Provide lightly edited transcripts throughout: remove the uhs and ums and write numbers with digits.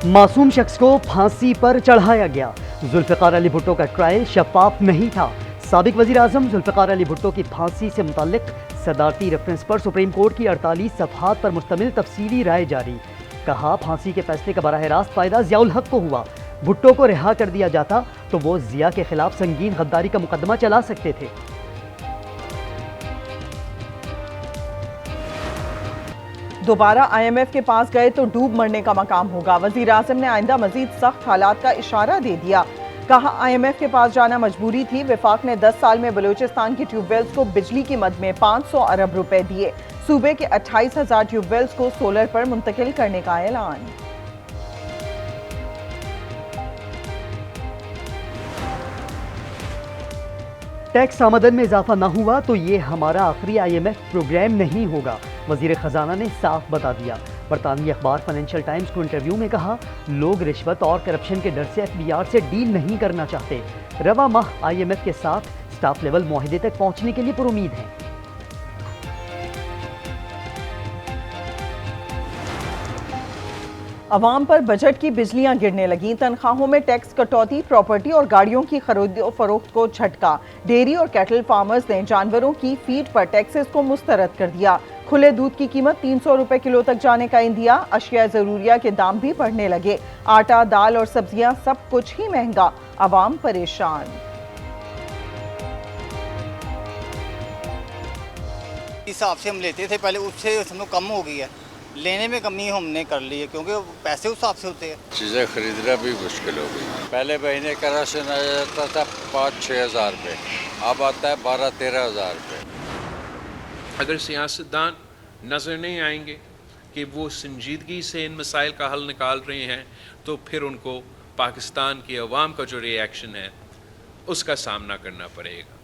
मासूम शख्स को फांसी पर चढ़ाया गया। जुल्फ़िकार अली भुट्टो का ट्रायल शफाफ नहीं था। साबिक वज़ीर आज़म जुल्फ़िकार अली भुट्टो की फांसी से मुताल्लिक सदारती रेफरेंस पर सुप्रीम कोर्ट की 48 सफ़हात पर मुश्तमिल तफसीली राय जारी। कहा, फांसी के फैसले का बराह रास्त फ़ायदा ज़ियाउल हक को हुआ। भुट्टो को रिहा कर दिया जाता तो वो ज़िया के खिलाफ संगीन गद्दारी का मुकदमा चला सकते थे। दोबारा IMF के पास गए तो डूब मरने का मकाम होगा। वज़ीर आज़म ने आइंदा मजीद सख्त हालात का इशारा दे दिया। कहा, IMF के पास जाना मजबूरी थी। वफाक ने 10 साल में बलूचिस्तान की ट्यूबवेल्स को बिजली की मद में 500 अरब रुपए दिए। सूबे के 28,000 ट्यूबवेल्स को सोलर पर मुंतकिल करने का ऐलान। टैक्स आमदन में इजाफा न हुआ तो ये हमारा आखिरी IMF प्रोग्राम नहीं होगा, वजीर खजाना ने साफ बता दिया। बरतानवी अखबार फाइनेंशियल टाइम्स को इंटरव्यू में कहा, लोग रिश्वत और करप्शन के डर से FBR से डील नहीं करना चाहते। रवा माह IMF के साथ स्टाफ लेवल मुआहिदे तक पहुंचने के लिए पुरुमीद हैं। अवाम पर बजट की बिजलियां गिरने लगी। तनख्वाहों में टैक्स कटौती, प्रॉपर्टी और गाड़ियों की खरीद और फरोख्त को झटका। डेयरी और कैटल फार्मर्स ने जानवरों की फीड पर टैक्सेस को मुस्तरद कर दिया। खुले दूध की कीमत 300 रुपए किलो तक जाने का इंदिया। अशिया जरूरिया के दाम भी बढ़ने लगे। आटा, दाल और सब्जियां सब कुछ ही महंगा। अवाम परेशान। हिसाब से हम लेते थे पहले, उससे हम कम हो गई है। लेने में कमी हमने कर ली है क्योंकि पैसे उस हिसाब से होते हैं। चीज़ें खरीदना भी मुश्किल हो गई। पहले महीने का राशन आ जाता था 5-6 हज़ार रुपये, अब आता है 12-13 हज़ार रुपये। अगर सियासतदान नज़र नहीं आएंगे कि वो संजीदगी से इन मसाइल का हल निकाल रहे हैं, तो फिर उनको पाकिस्तान की अवाम का जो रिएक्शन है उसका सामना करना पड़ेगा।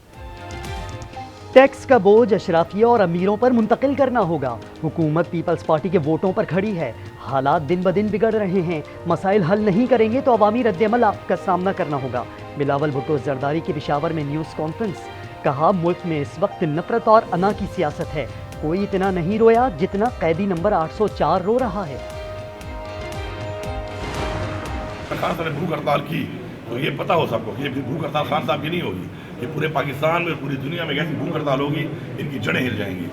टैक्स का बोझ अशराफिया और अमीरों पर मुंतकिल करना होगा। हुकूमत पीपल्स पार्टी के वोटों पर खड़ी है। हालात दिन ब दिन बिगड़ रहे हैं। मसाइल हल नहीं करेंगे तो अवामी रद्दअमल आपका सामना करना होगा। बिलावल भुट्टो जरदारी की पेशावर में न्यूज़ कॉन्फ्रेंस। कहा, मुल्क में इस वक्त नफरत और अना की सियासत है। कोई इतना नहीं रोया जितना कैदी नंबर 804 रो रहा है। खान साहब ने भूख हड़ताल की तो ये पता हो सबको कि ये भूख हड़ताल खान साहब की नहीं होगी, ये पूरे पाकिस्तान में, पूरी दुनिया में कैसी भूख हड़ताल होगी, इनकी जड़ें हिल जाएंगी।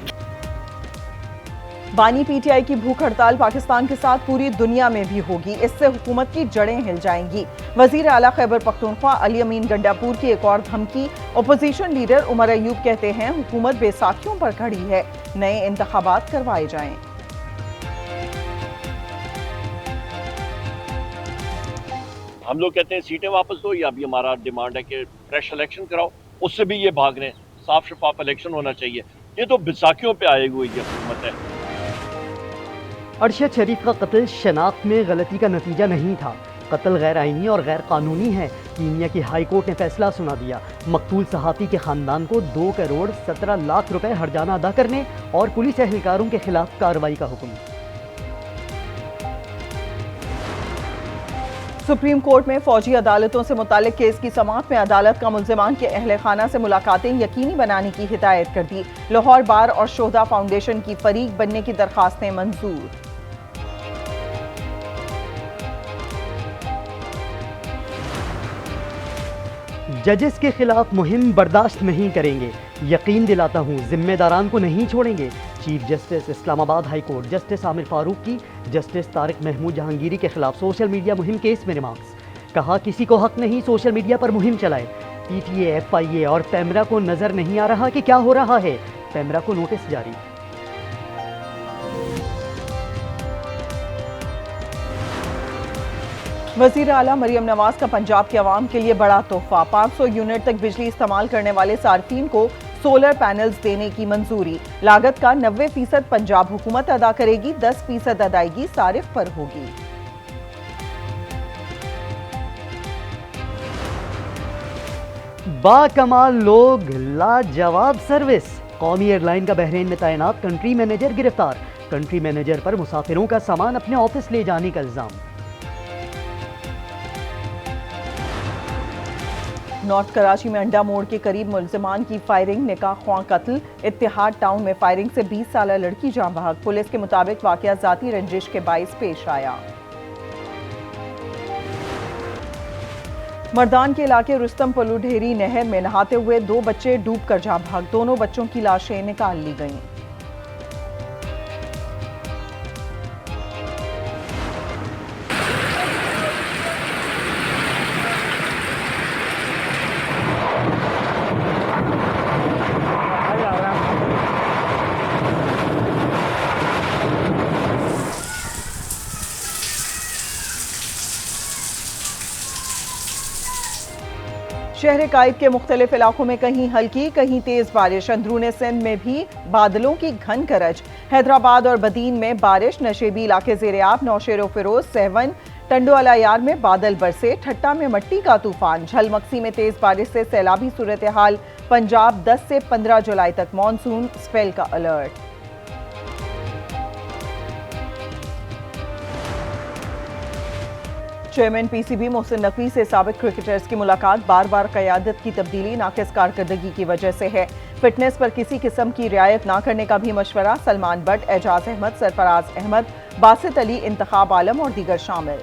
बानी PTI की भूख हड़ताल पाकिस्तान के साथ पूरी दुनिया में भी होगी। इससे हुकूमत की जड़ें हिल जाएंगी। वजीर आला खैबर पख्तूनख्वा अली अमीन गंडापुर की एक और धमकी। अपोजिशन लीडर उमर अयूब कहते हैं, हुकूमत बेसाखियों पर खड़ी है, नए इंतखाबात करवाए जाएं। हम लोग कहते हैं सीटें वापस दो, या अभी हमारा डिमांड है कि फ्रेश इलेक्शन कराओ। उससे भी ये भाग रहे हैं। साफ शफाफ इलेक्शन होना चाहिए। ये तो बैसाखियों पे आई हुई ये हुकूमत है। अरशद शरीफ का कत्ल शनाख्त में गलती का नतीजा नहीं था। कत्ल गैर आईनी और गैर कानूनी है। कीनिया की हाई कोर्ट ने फैसला सुना दिया। मकतूल सहाफ़ी के खानदान को 2 करोड़ 17 लाख रुपए हर्जाना अदा करने और पुलिस एहलकारों के खिलाफ कार्रवाई का हुक्म। सुप्रीम कोर्ट में फौजी अदालतों से मुतालिक केस की समाअत में अदालत का मुल्जिमान के अहले खाना से मुलाकातें यकीनी बनाने की हिदायत कर दी। लाहौर बार और शोहदा फाउंडेशन की फरीक बनने की दरखास्तें मंजूर। जजेस के खिलाफ मुहिम बर्दाश्त नहीं करेंगे। यकीन दिलाता हूँ जिम्मेदारान को नहीं छोड़ेंगे। Chief justice Islamabad high court justice Aamir Farooq की जस्टिस तारिक महमूद जहांगीरी के खिलाफ सोशल मीडिया मुहिम केस में रिमार्क्स। कहा, किसी को हक नहीं सोशल मीडिया पर मुहिम चलाए। PTA, FIA और पैमरा को नजर नहीं आ रहा कि क्या हो रहा है। पैमरा को नोटिस जारी। वज़ीर आला मरियम नवाज का पंजाब के अवाम के लिए बड़ा तोहफा। 500 यूनिट तक बिजली इस्तेमाल करने वाले सार्फिन को सोलर पैनल्स देने की मंजूरी। लागत का 90% पंजाब हुकूमत अदा करेगी, 10% अदायगी सारिफ पर होगी। बाकमाल लोग, लाजवाब सर्विस। कौमी एयरलाइन का बहरीन में तैनात कंट्री मैनेजर गिरफ्तार। कंट्री मैनेजर पर मुसाफिरों का सामान अपने ऑफिस ले जाने का इल्जाम। नॉर्थ कराची में अंडा मोड़ के करीब मुल्जिमान की फायरिंग, निकाह ख्वां कत्ल। इत्तेहाद टाउन में फायरिंग से 20 साला लड़की जान बहक। पुलिस के मुताबिक वाकया जाती रंजिश के बाइस पेश आया। मर्दान के इलाके रुस्तम पलू ढेरी नहर में नहाते हुए 2 बच्चे डूबकर जा भाग, दोनों बच्चों की लाशें निकाल ली गईं। शहर कायद के मुख्तलिफ इलाकों में कहीं हल्की कहीं तेज बारिश, अंदरूने सिंध में भी बादलों की घन करज। हैदराबाद और बदीन में बारिश, नशेबी इलाके ज़ेर-ए-आब, नौशेरो फिरोज, सहवन, टंडो अलायार में बादल बरसे, ठट्टा में मट्टी का तूफान, झलमक्सी में तेज बारिश से सैलाबी सूरत हाल। पंजाब 10 से 15 जुलाई तक मानसून स्पेल का alert. Chairman PCB Mohsin Naqvi से साबिक क्रिकेटर्स की मुलाकात, बार बार क़यादत की तब्दीली नाक़िस कारकर्दगी की वजह से है। फिटनेस पर किसी किस्म की रियायत ना करने का भी मशवरा। सलमान बट, एजाज अहमद, सरफराज अहमद, बासित अली, इंतखाब आलम और दीगर शामिल।